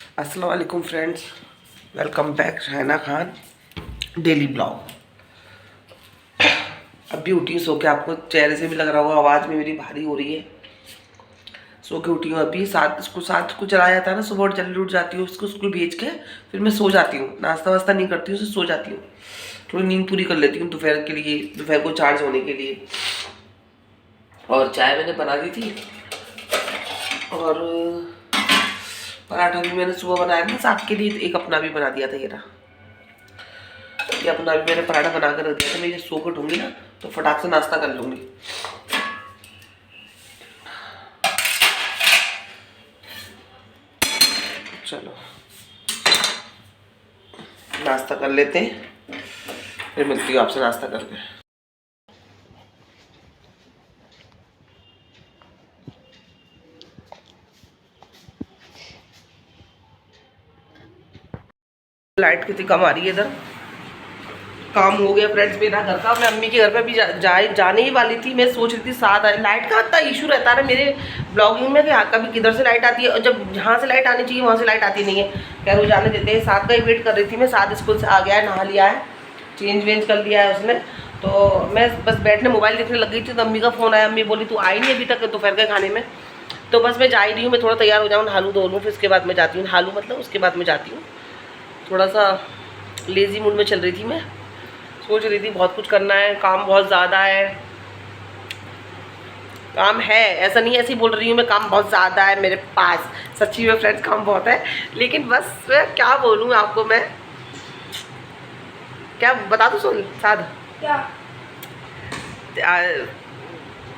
अस्सलाम वालेकुम friends, welcome back Shaina Khan daily blog. अभी उठी हूँ सो के, आपको चेहरे से भी लग रहा होगा आवाज़ में मेरी भारी हो रही है। सो के उठी हूँ अभी, साथ को चलाया था ना, सुबह जल्दी उठ जाती हूँ, उसको स्कूल भेज के फिर मैं सो जाती हूँ, नाश्ता वास्ता नहीं करती हूँ, सो जाती हूँ। थोड़ी नींद पूरी कर लेती हूँ दोपहर के लिए, दोपहर को चार्ज होने के लिए। और चाय मैंने बना दी थी और पराठा भी मैंने सुबह बनाया था साथ के लिए, एक अपना भी बना दिया था। ये अपना भी मैंने पराठा बना कर रख दिया था। मैं ये सो कर उठूंगी ना तो फटाक से नाश्ता कर लूँगी। चलो नाश्ता कर लेते हैं, फिर मिलती हूँ आपसे नाश्ता करके। लाइट कितनी कम आ रही है इधर। काम हो गया फ्रेंड्स मेरा घर का। मैं अम्मी के घर पे भी जाने ही वाली थी। मैं सोच रही थी साथ आए। लाइट का इतना इशू रहता है मेरे ब्लॉगिंग में कि कभी किधर से लाइट आती है और जब जहाँ से लाइट आनी चाहिए वहाँ से लाइट आती नहीं है। खैर वो जाने देते हैं। साथ का ही वेट कर रही थी मैं। साथ स्कूल से आ गया है, नहा लिया है, चेंज वेंज कर लिया है उसने। तो मैं बस बैठने मोबाइल देखने लग गई थी तो अम्मी का फ़ोन आया। अम्मी बोली तू आई नहीं अभी तक दोपहर के खाने में। तो बस मैं जा ही रही हूँ। मैं थोड़ा तैयार हो जाऊँ, नहा धो लूँ, फिर उसके बाद मैं जाती हूँ। नहा लूँ मतलब उसके बाद मैं जाती हूँ। थोड़ा सा लेज़ी मूड में चल रही थी मैं। सोच रही थी बहुत कुछ करना है, काम बहुत ज़्यादा है। काम है, ऐसा नहीं, ऐसे ही बोल रही हूँ मैं, काम बहुत ज़्यादा है मेरे पास। सच्ची में फ्रेंड्स काम बहुत है, लेकिन बस मैं क्या बोलूँ आपको। मैं क्या बता दूँ सुन साध क्या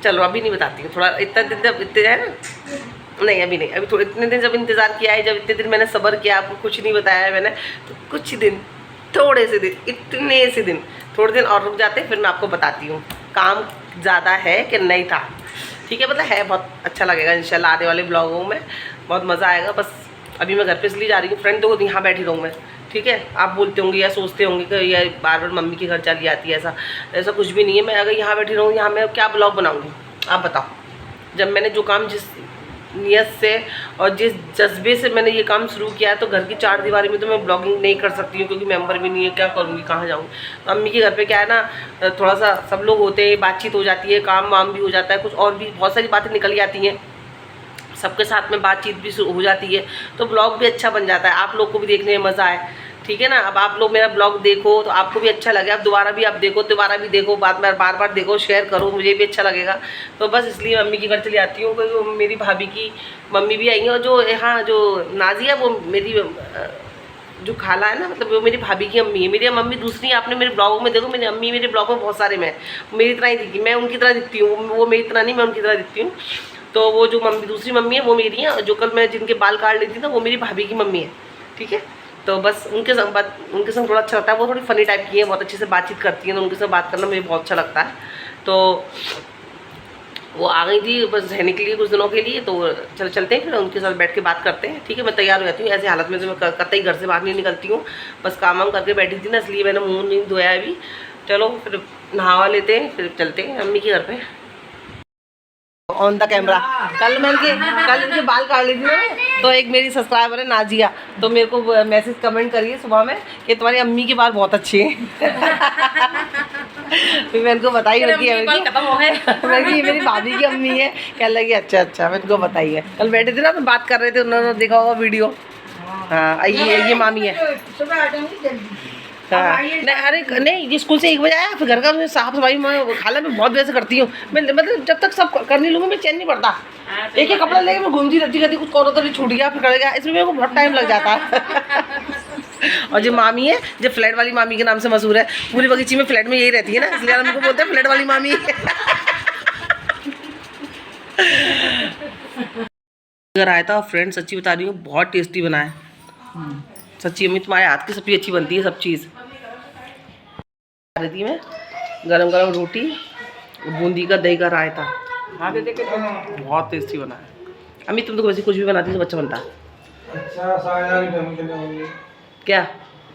चलो अभी नहीं बताती हूँ। थोड़ा इतना दिन जब इतने है ना, नहीं अभी नहीं, अभी थोड़े इतने दिन जब इंतज़ार किया है, जब इतने दिन मैंने सब्र किया, आपको कुछ नहीं बताया है मैंने, तो कुछ दिन, थोड़े से दिन, इतने से दिन, थोड़े दिन और रुक जाते हैं, फिर मैं आपको बताती हूँ काम ज़्यादा है कि नहीं था। ठीक है, मतलब है बहुत अच्छा लगेगा इंशाल्लाह। आने वाले ब्लॉगों में बहुत मज़ा आएगा। बस अभी मैं घर पे इसलिए जा रही हूँ फ्रेंड, तो यहाँ बैठी रहूँ मैं। ठीक है, आप बोलते होंगे या सोचते होंगे कि ये बार बार मम्मी के घर चली जाती है, ऐसा ऐसा कुछ भी नहीं है। मैं अगर यहाँ बैठी रहूँ, यहाँ मैं क्या ब्लॉग बनाऊँगी आप बताओ। जब मैंने जो काम जिस नियत से और जिस जज्बे से मैंने ये काम शुरू किया है, तो घर की चार दीवारी में तो मैं ब्लॉगिंग नहीं कर सकती हूँ, क्योंकि मेंबर भी नहीं है। क्या करूँगी, कहाँ जाऊँ। तो अम्मी के घर पे क्या है ना, थोड़ा सा सब लोग होते हैं, बातचीत हो जाती है, काम वाम भी हो जाता है, कुछ और भी बहुत सारी बातें निकल जाती हैं, सबके साथ में बातचीत भी हो जाती है, तो ब्लॉग भी अच्छा बन जाता है, आप लोग को भी देखने में मज़ा आए। ठीक है ना। अब आप लोग मेरा ब्लॉग देखो तो आपको भी अच्छा लगे, अब दोबारा भी आप देखो, दोबारा भी देखो, बार बार देखो, शेयर करो, मुझे भी अच्छा लगेगा। तो बस इसलिए मम्मी के घर चली आती हूँ, क्योंकि मेरी भाभी की मम्मी भी आई हैं, और जो यहाँ जो नाजिया वो मेरी जो खाला है ना, मतलब वो मेरी भाभी की अम्मी है। मेरी मम्मी दूसरी है, आपने मेरे ब्लॉग में देखो, मेरी अम्मी मेरे ब्लॉग में बहुत सारे में मेरी तरह ही दिखती, मैं उनकी तरह दिखती हूँ, वो मेरी तरह नहीं, मैं उनकी तरह दिखती हूँ। तो वो जो मम्मी दूसरी मम्मी है वो मेरी है, और जो कल मैं जिनके बाल काट ली थी ना वो मेरी भाभी की मम्मी है। ठीक है, तो बस उनके संग थोड़ा अच्छा लगता है। वो थोड़ी फ़नी टाइप की है, बहुत अच्छे से बातचीत करती हैं, तो उनके साथ बात करना मुझे बहुत अच्छा लगता है। तो वो आ गई थी बस रहने के लिए कुछ दिनों के लिए, तो चलते हैं, फिर उनके साथ बैठ के बात करते हैं। ठीक है, मैं तैयार हो जाती हूँ। ऐसी हालत में तो मैं कतई घर से बाहर नहीं निकलती हूँ। बस काम वाम करके बैठी थी ना, इसलिए मैंने मुँह नहीं धोया अभी। चलो फिर नहावा लेते हैं, फिर चलते हैं अम्मी के घर पे ऑन द कैमरा। कल इनके बाल काट ली थी ना, तो एक मेरी सब्सक्राइबर है नाजिया, तो मेरे को मैसेज कमेंट करिए सुबह में कि तुम्हारी अम्मी के बाल बहुत अच्छे हैं। फिर मैं इनको बताई मेरी मेरी भाभी की अम्मी है। कह लगी अच्छा मैं इनको बताइए। कल बैठे थे ना तो बात कर रहे थे, उन्होंने देखा होगा वीडियो। हाँ ये मामी है। हाँ नहीं, अरे नहीं, ये स्कूल से 1 बजे आया, फिर घर का साफ सफाई मैं खाला मैं बहुत वैसे करती हूँ। मैं मतलब जब तक सब कर नहीं लूँगी मैं चैन नहीं पड़ता। एक एक कपड़ा लेके मैं घूमती रहती कुछ करो तो भी छूट गया, फिर कर गया, इसमें मेरे को बहुत टाइम लग जाता है। और जो मामी है, जो फ्लैट वाली मामी के नाम से मशहूर है, पूरी बगीची में फ्लैट में यही रहती है ना, इसलिए हमको बोलते हैं फ्लैट वाली मामी। अगर आया था फ्रेंड, सच्ची बता रही हूँ बहुत टेस्टी बना है। सच्ची अम्मी तुम्हारे हाथ की सब्जी अच्छी बनती है, सब चीज़ रही थी मैं। गरम गरम रोटी, बूंदी का दही का रायता, बहुत टेस्टी बना है। अम्मी तुम तो वैसे कुछ भी बनाती हो तो अच्छा बनता है। अच्छा शाहजहां की टर्म के लिए क्या?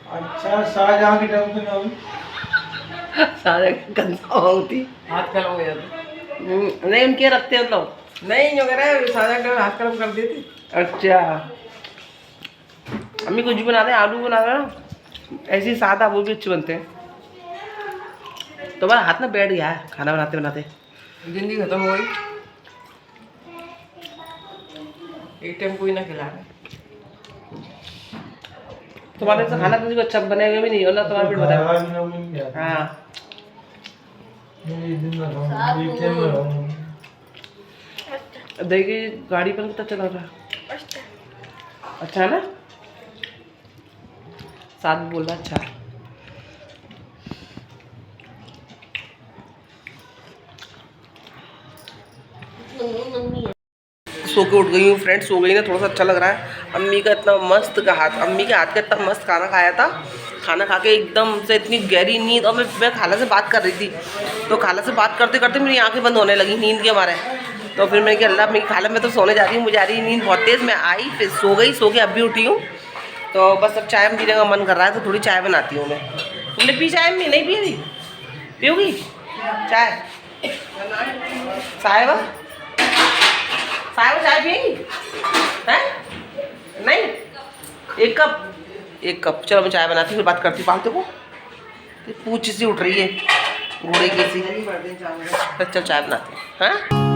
अच्छा शाहजहां की टर्म के लिए सारे गंदा होती हाथ कलम हो जाते नहीं, उनके रखते हैं मतलब नहीं, जो कह रहा है शाहजहां का हाथ कलम कर देती। अच्छा अम्मी कुछ भी बना दे, आलू बना दे ना, ऐसे ही सादा वो भी अच्छे बनते हैं। तुम्हारा हाथ ना बैठ गया है खाना बनाते बनाते। जिंदगी खत्म हो गई, एक टाइम कोई ना खिला रहा। तुम्हारे से खाना तुझको अच्छा बनेगा भी नहीं हो ना, तुम्हारा पेट भरा। हाँ देखिए गाड़ी पर कितना चला रहा है, अच्छा है ना, साथ में बोल रहा अच्छा है। सो के उठ गई हूँ फ्रेंड्स, सो गई ना, थोड़ा सा अच्छा लग रहा है। अम्मी का इतना मस्त का हाथ, अम्मी के हाथ का इतना मस्त खाना खाया था। खाना खा के एकदम से इतनी गहरी नींद, और मैं खाला से बात कर रही थी, तो खाला से बात करते करते मेरी आंखें बंद होने लगी नींद के मारे। तो फिर मैंने कहा अल्लाह, मेरी खाला मैं तो सोने जा रही हूँ, मुझे आ रही नींद बहुत तेज़। मैं आई फिर सो गई, सो के अब भी उठी हूँ। तो बस अब चाय पीने का मन कर रहा है, तो थोड़ी चाय बनाती हूँ मैं। तुमने पी चाय? में नहीं पी अभी, पियोगी चाय? साहिबा, साहिबा चाय पिएगी हैं? नहीं, एक कप चलो मैं चाय बनाती हूँ, फिर बात करती हूँ। पालते को पूछ सी उठ रही है घोड़े की सी। चल चाय बनाते हैं। हाँ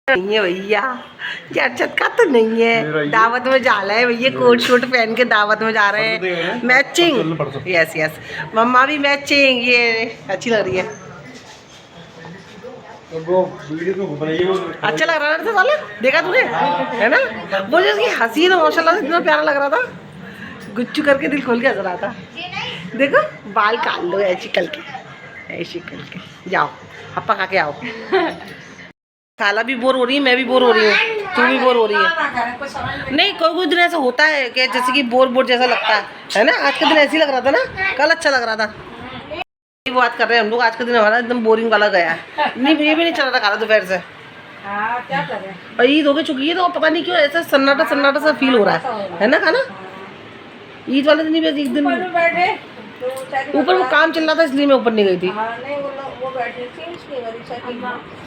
नहीं है भैया, यार चटका तो नहीं है। दावत में जा रहे हैं भैया, कोट शूट पहन के दावत में जा रहे हैं, मैचिंग। यस यस, मम्मा भी मैचिंग, ये अच्छी लग रही है। अच्छा लग रहा है साला, देखा तूने है ना, वो जो उसकी हंसी है ना माशाल्लाह से इतना प्यारा लग रहा था, गुच्चू करके दिल खोल के हंस रहा था। देखो बाल काट लो ऐसी करके जाओ, हप्पा खा के आओ। खाला भी बोर हो रही है, मैं भी बोर हो रही हूँ, तू भी बोर हो रही है। नहीं कोई दिन ऐसा होता है कि जैसे कि बोर जैसा लगता है ना। आज का दिन ऐसे ही लग रहा था ना, कल अच्छा लग रहा था। वो बात कर रहे हैं हम लोग, आज का दिन हमारा एकदम बोरिंग वाला गया है। नहीं ये भी नहीं चल रहा खाला दोपहर से। क्या कर रहे हैं? ईद हो गई चुकी है, तो पता नहीं क्यों ऐसा सन्नाटा सा फील हो रहा है ना खाना। ईद वाले दिन भी एक दिन ऊपर वो काम चल रहा था, इसलिए मैं ऊपर नहीं गई थी।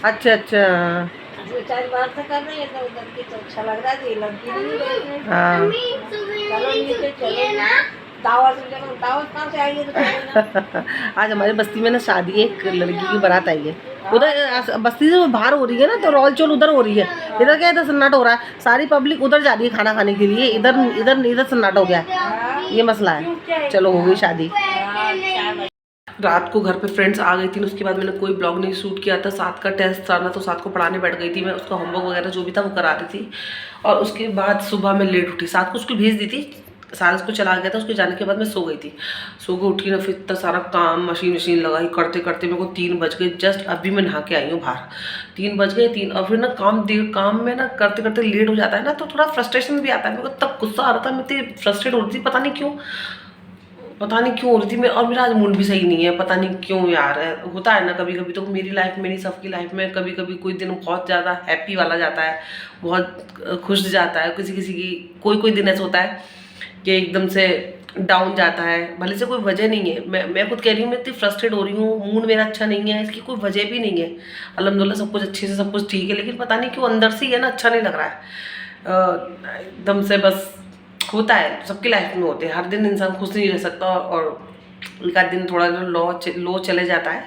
अच्छा अच्छा हाँ आज हमारे बस्ती में ना शादी है, एक लड़की की बारात आई है। उधर बस्ती से बाहर हो रही है ना, तो रोल चोल उधर हो रही है। इधर क्या इधर सन्नाटा हो रहा है, सारी पब्लिक उधर जा रही है खाना खाने के लिए, इधर इधर इधर सन्नाटा हो गया, ये मसला है। चलो हो गई शादी। रात को घर पे फ्रेंड्स आ गई थी, उसके बाद मैंने कोई ब्लॉग नहीं शूट किया था। साथ का टेस्ट था ना, तो साथ को पढ़ाने बैठ गई थी मैं, उसका होमवर्क वगैरह जो भी था वो करा रही थी। और उसके बाद सुबह मैं लेट उठी, साथ को स्कूल भेज दी थी, सारा स्कूल चला गया था। उसके जाने के बाद मैं सो गई थी। सो के उठी ना, फिर इतना सारा काम मशीन लगाई, करते करते मेरे को 3 बज गए। जस्ट अभी मैं नहा के आई हूँ बाहर, 3 बज गए 3। और फिर ना काम में ना करते करते लेट हो जाता है ना, तो थोड़ा फ्रस्ट्रेशन भी आता है। मेरे को तब गुस्सा आ रहा था, मैं इतनी फ्रस्ट्रेट हो रही थी, पता नहीं क्यों हो रही थी मैं। और मेरा आज मूड भी सही नहीं है, पता नहीं क्यों यार। होता है ना कभी कभी, तो मेरी लाइफ में, मेरी सबकी लाइफ में कभी कभी कोई दिन बहुत ज़्यादा हैप्पी वाला जाता है, बहुत खुश जाता है, किसी की कोई दिन ऐसा होता है कि एकदम से डाउन जाता है, भले से कोई वजह नहीं है। मैं खुद कह रही हूँ मैं इतनी फ्रस्ट्रेट हो रही हूँ, मूड मेरा अच्छा नहीं है, इसकी कोई वजह भी नहीं है। अल्हम्दुलिल्लाह सब कुछ अच्छे से, सब कुछ ठीक है, लेकिन पता नहीं क्यों अंदर से ही है ना, अच्छा नहीं लग रहा है एकदम से। बस होता है, सबकी लाइफ में होते हैं, हर दिन इंसान खुश नहीं रह सकता। और एक आध दिन थोड़ा लो चले जाता है,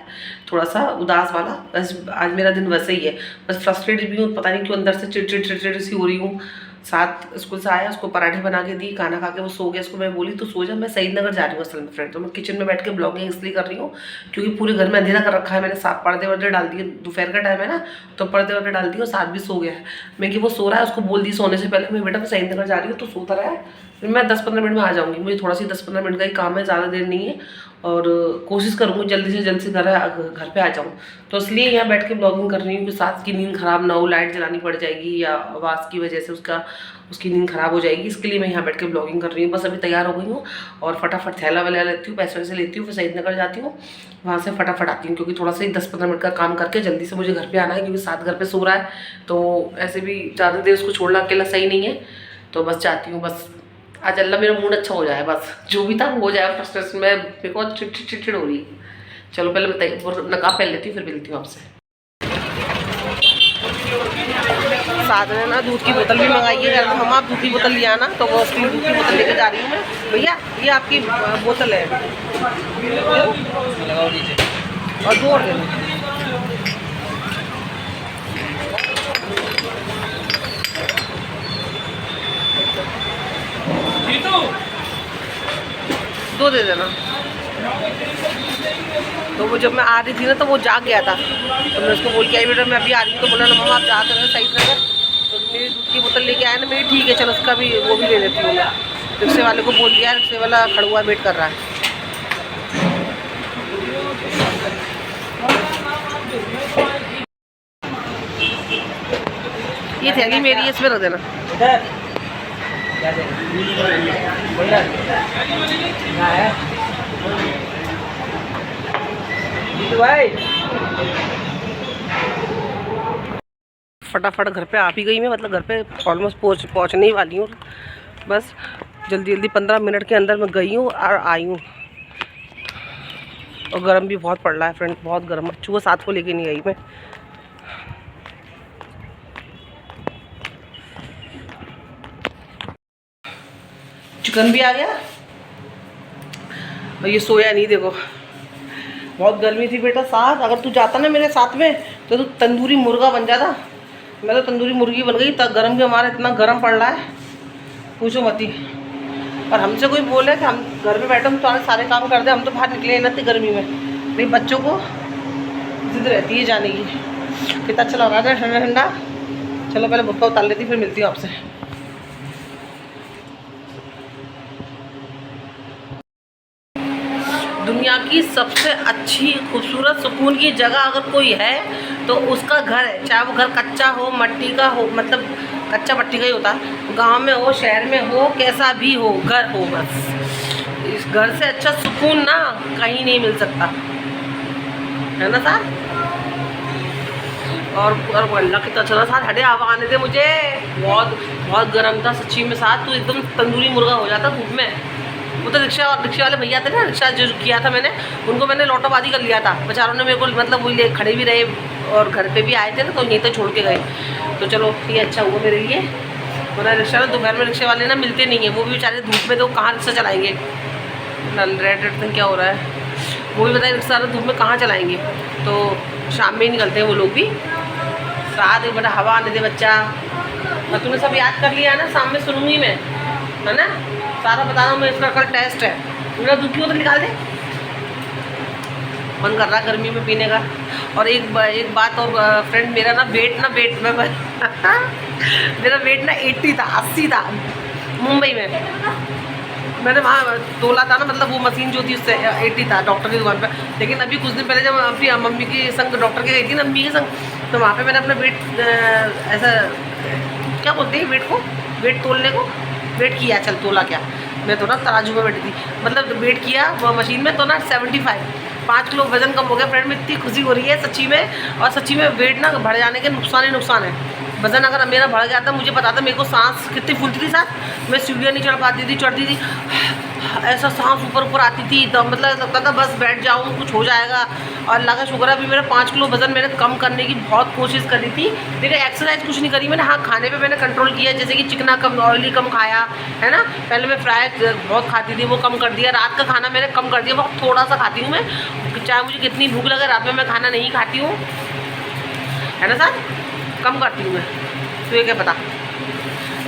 थोड़ा सा उदास वाला। बस आज मेरा दिन वैसे ही है, बस फ्रस्ट्रेटेड भी हूँ, पता नहीं क्यों अंदर से चिड़चिड़ सी हो रही हूँ। साथ स्कूल से आया, उसको पराठे बना के दी, खाना खा के वो सो गया। उसको मैं बोली तो सो जा, मैं सईद नगर जा रही हूँ असल में फ्रेंड। तो मैं किचन में बैठ के ब्लॉगिंग इसलिए कर रही हूँ क्योंकि पूरे घर में अंधेरा कर रखा है। मैंने साथ पर्दे वर्दे डाल दिए, दोपहर का टाइम है ना, तो पर्दे वर्दे डाल दिए और साथ भी सो गया है। मैं कि वो सो रहा है, उसको बोल दी सोने से पहले मैं बेटा मैं सईद नगर जा रही हूँ, तो सोता रहा है, फिर मैं 10-15 मिनट में आ जाऊँगी। मुझे थोड़ा सी 10-15 मिनट का ही काम है, ज़्यादा देर नहीं है। और कोशिश करूँगी जल्दी से जल्द से घर पे आ जाऊँ। तो इसलिए यहाँ बैठ के ब्लॉगिंग कर रही हूँ कि सास की नींद ख़राब ना हो, लाइट जलानी पड़ जाएगी या आवाज़ की वजह से उसकी नींद ख़राब हो जाएगी, इसके लिए मैं यहाँ बैठ के ब्लॉगिंग कर रही हूँ। बस अभी तैयार हो गई हूँ और फटाफट थैला वैला लेती हूँ, पैसे वैसे लेती हूँ, फिर सईद नगर जाती हूँ, वहाँ से फटाफट आती हूँ, क्योंकि थोड़ा सा ही 10-15 मिनट का काम करके जल्दी से मुझे घर पे आना है, क्योंकि साथ घर पे सो रहा है, तो ऐसे भी ज़्यादा देर उसको छोड़ना अकेला सही नहीं है। तो बस चाहती हूँ बस आज अल्लाह मेरा मूड अच्छा हो जाए, बस जो भी था वो हो जाए। फ्रस्ट्रेशन में मेरे को चिड़चिड़ हो रही है। चलो पहले बताइए, नकाब पहन लेती हूँ, फिर मिलती हूँ आपसे। साथ में ना दूध की बोतल भी मंगाई है, अगर हम आप दूध की बोतल लिया ना, तो वो उसके लिए दूध की बोतल लेके जा रही हूँ मैं। भैया ये आपकी बोतल है, और 2 और दे दो। दो दे देना। तो वो जब मैं आ रही थी ना तो वो जाग गया था, तो मैं उसको बोल के आई बेटा मैं अभी आ रही हूँ, तो बोला ना मम्मा आप जाते रहे सही नगर। तो मेरी दूध की बोतल लेके आया ना, मेरी ठीक है चलो उसका भी वो भी ले लेती हूँ मैं। रिक्शे वाले को बोल दिया, रिक्शे वाला खड़ा हुआ वेट कर रहा है। ये थैली मेरी, इसमें रख देना। फटाफट घर पे आ भी गई मैं, मतलब घर पे ऑलमोस्ट पहुँचने ही वाली हूँ। बस जल्दी जल्दी 15 मिनट के अंदर मैं गई हूँ और आई हूँ। और गर्म भी बहुत पड़ रहा है फ्रेंड, बहुत गर्म। चूहा साथ को लेके नहीं आई मैं। चिकन भी आ गया और ये सोया नहीं, देखो बहुत गर्मी थी बेटा। साथ अगर तू जाता ना मेरे साथ में तो तू तंदूरी मुर्गा बन जाता। मैं तो तंदूरी मुर्गी बन गई। तब गर्म भी हमारा इतना गर्म पड़ रहा है पूछो मत ही। और हमसे कोई बोले कि हम घर में बैठे हम तुम्हारे सारे काम कर दे, हम तो बाहर निकले ना थी गर्मी में। लेकिन बच्चों को जिद रहती है जाने की। कितना अच्छा लग रहा था ठंडा ठंडा। चलो पहले भुक्का उतार लेती, फिर मिलती हूँ आपसे। दुनिया की सबसे अच्छी खूबसूरत सुकून की जगह अगर कोई है तो उसका घर है। चाहे वो घर कच्चा हो, मट्टी का हो, मतलब कच्चा मट्टी का ही होता है, गांव में हो, शहर में हो, कैसा भी हो, घर हो। बस इस घर से अच्छा सुकून ना कहीं नहीं मिल सकता, है ना साथ। और अल्लाह कितना अच्छा था साथ। हटे हवा आने थे मुझे, बहुत बहुत गर्म था सच्ची में साथ। तो एकदम तंदूरी मुर्गा हो जाता धूप में। वो तो रिक्शा वाले भैया थे ना, रिक्शा जो किया था मैंने, उनको मैंने लौटाबादी कर लिया था। बेचारों ने मेरे को मतलब वो ले खड़े भी रहे और घर पे भी आए थे ना, तो यहीं तक छोड़ के गए। तो चलो ये अच्छा हुआ मेरे लिए। वरना रिक्शा में दोपहर में रिक्शे वाले ना मिलते नहीं है, वो भी बेचारे धूप में, तो कहाँ रिक्शा चलाएँगे। रेड क्या हो रहा है वो भी बताए, रिक्शा वाले धूप में कहाँ चलाएँगे। तो शाम में ही निकलते हैं वो लोग भी। साथ एक बड़ा हवा आने दे बच्चा। और तूने सब याद कर लिया ना, शाम में सुनूंगी मैं, है ना। सारा बता रहा हूँ मैं, इसका कल टेस्ट है। मेरा दूध की बोतल निकाल दे, मन कर रहा है गर्मी में पीने का। और एक बात और फ्रेंड, मेरा ना वेट में मेरा वेट ना 80 था, 80 था मुंबई में। मैंने वहाँ तोला था ना, मतलब वो मशीन जो थी उससे 80 था डॉक्टर की दुकान पर। लेकिन अभी कुछ दिन पहले जब अभी मम्मी की संग डॉक्टर के गई थी ना, मम्मी के संग, तो वहाँ पे मैंने अपना वेट ऐसा क्या बोलते हैं वेट को, वेट तोलने को, वेट किया, चल तोला क्या, मैं तो ना तराजू में बैठी थी, मतलब वेट किया वो मशीन में, तो ना 75 5 किलो वजन कम हो गया फ्रेंड। में इतनी खुशी हो रही है सच्ची में। और सच्ची में वेट ना बढ़ जाने के नुकसान ही नुकसान है। वजन अगर मेरा बढ़ गया था, मुझे पता था मेरे को सांस कितनी फूलती थी साथ, मैं सीढ़ियाँ नहीं चढ़ पाती थी, चढ़ती थी ऐसा सांस ऊपर आती थी, तो मतलब लगता था बस बैठ जाऊँ कुछ हो जाएगा। और अल्लाह का शुक्र है अभी मेरा 5 किलो वजन मैंने कम करने की बहुत कोशिश करी थी, लेकिन एक्सरसाइज कुछ नहीं करी मैंने। हाँ, खाने पे मैंने कंट्रोल किया, जैसे कि चिकना कम, ऑयली कम खाया, है ना। पहले मैं फ्राई बहुत खाती थी, वो कम कर दिया। रात का खाना मैंने कम कर दिया, बहुत थोड़ा सा खाती हूँ मैं, चाहे मुझे कितनी भूख लगे, रात में मैं खाना नहीं खाती हूँ, है ना सर, कम करती हूँ मैं। तो ये क्या पता,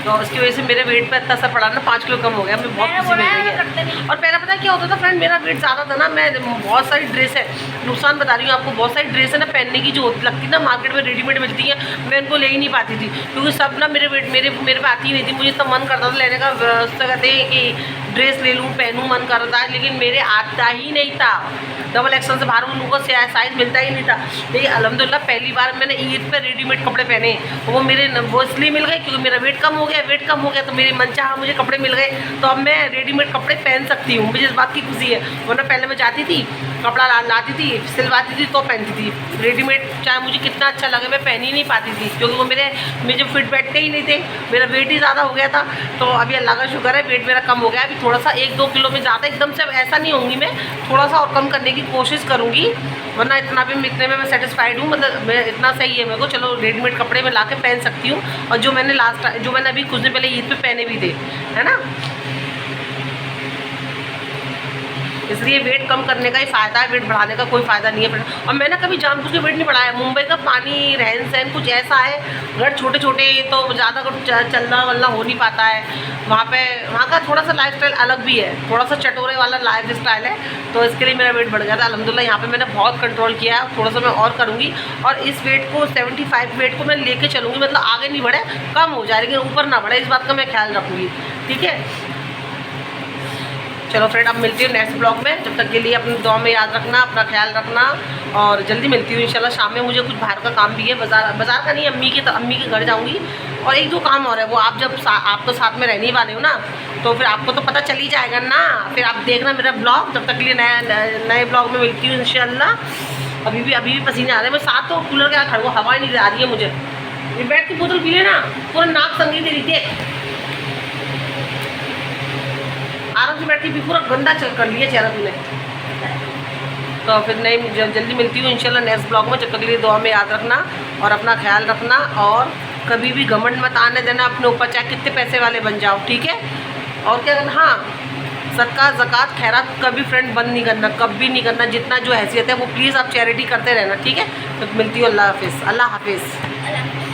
तो उसकी वजह से मेरे वेट पे इतना असर पड़ा ना, 5 किलो कम हो गया, मुझे बहुत खुशी मिल रही है। और पहले पता है क्या होता था फ्रेंड, मेरा वेट ज़्यादा था ना, मैं बहुत सारी ड्रेस है, नुकसान बता रही हूँ आपको, बहुत सारी ड्रेस है ना पहनने की जो लगती ना मार्केट में रेडीमेड मिलती है, मैं उनको ले ही नहीं पाती थी, क्योंकि सब ना मेरे वेट मेरे पे आती ही नहीं थी। मुझे इतना मन करता था लेने का, उससे कहते हैं कि ड्रेस ले लूँ पहनूँ, मन करता है, लेकिन मेरे आता ही नहीं था। डबल एक्सल से बाहर उनको साइज़ मिलता ही नहीं था। लेकिन अल्हम्दुलिल्लाह पहली बार मैंने ईद पे रेडीमेड कपड़े पहने, वो मेरे वो इसलिए मिल गए क्योंकि मेरा वेट कम हो गया, तो मेरी मनचाहा मुझे कपड़े मिल गए, तो अब मैं रेडीमेड कपड़े पहन सकती हूँ। मुझे इस बात की खुशी है, वरना पहले मैं जाती थी कपड़ा लाती थी, सिलवाती थी तो पहनती थी, रेडीमेड चाहे मुझे कितना अच्छा लगे मैं पहन ही नहीं पाती थी, क्योंकि वो मुझे फिट बैठते ही नहीं थे, मेरा वेट ही ज़्यादा हो गया था। तो अभी अल्लाह का शुक्र है वेट मेरा कम हो गया, अभी थोड़ा सा 1-2 किलो में ज़्यादा एकदम से ऐसा नहीं होंगी, मैं थोड़ा सा और कम करने की कोशिश करूँगी, वरना इतना में मैं सेटिस्फाइड हूँ, मतलब मैं इतना सही है मेरे को, चलो रेडीमेड कपड़े में ला के पहन सकती हूँ। और जो मैंने अभी कुछ दिन पहले ईद पे पहने भी थे, है ना, इसलिए वेट कम करने का ही फ़ायदा है, वेट बढ़ाने का कोई फ़ायदा नहीं है। और मैंने कभी जानबूझ के वेट नहीं बढ़ाया। मुंबई का पानी, रहन सहन कुछ ऐसा है, घर छोटे छोटे, तो ज़्यादा चलना वलना हो नहीं पाता है वहाँ का थोड़ा सा लाइफस्टाइल अलग भी है, थोड़ा सा चटोरे वाला लाइफ स्टाइल है, तो इसके लिए मेरा वेट बढ़ गया था। अल्हम्दुलिल्लाह यहाँ पे मैंने बहुत कंट्रोल किया है, थोड़ा सा मैं और करूँगी, और इस वेट को 75 वेट को मैं लेके चलूँगी, मतलब आगे नहीं बढ़े, कम हो जाए लेकिन ऊपर ना बढ़े, इस बात का मैं ख्याल रखूँगी, ठीक है। चलो फ्रेंड, अब मिलती हूँ नेक्स्ट ब्लॉग में, जब तक के लिए अपनी दुआ में याद रखना, अपना ख्याल रखना, और जल्दी मिलती हूँ इंशाल्लाह। शाम में मुझे कुछ बाहर का काम भी है, बाज़ार का नहीं, अम्मी के घर जाऊँगी, और 1-2 काम और है, वो आप तो साथ में रहने ही वाले हो ना, तो फिर आपको तो पता चल ही जाएगा ना, फिर आप देखना मेरा ब्लॉग। जब तक के लिए नए ब्लॉग में मिलती हूँ इंशाल्लाह। अभी भी पसीने आ रहे हैं, मैं साथ तो कूलर के खड़ा, हवा ही नहीं आ रही है मुझे, ये बैठ की बोतल पी लेना, पूरा नाक संगी दे रही थी, आराम से बैठी भी, पूरा गंदा कर लिया चेहरा तूने। तो फिर नहीं, जल्दी मिलती हूँ इंशाल्लाह नेक्स्ट ब्लॉग में, जब तक के लिए दुआ में याद रखना और अपना ख्याल रखना, और कभी भी घमंड मत आने देना अपने ऊपर, चाहे कितने पैसे वाले बन जाओ, ठीक है। और क्या करना, हाँ, सदका ज़कात खैरात कभी फ्रेंड बंद नहीं करना, कभी नहीं करना, जितना जो हैसियत है वो प्लीज़ आप चैरिटी करते रहना, ठीक है। तो मिलती हूँ, अल्लाह हाफिज़।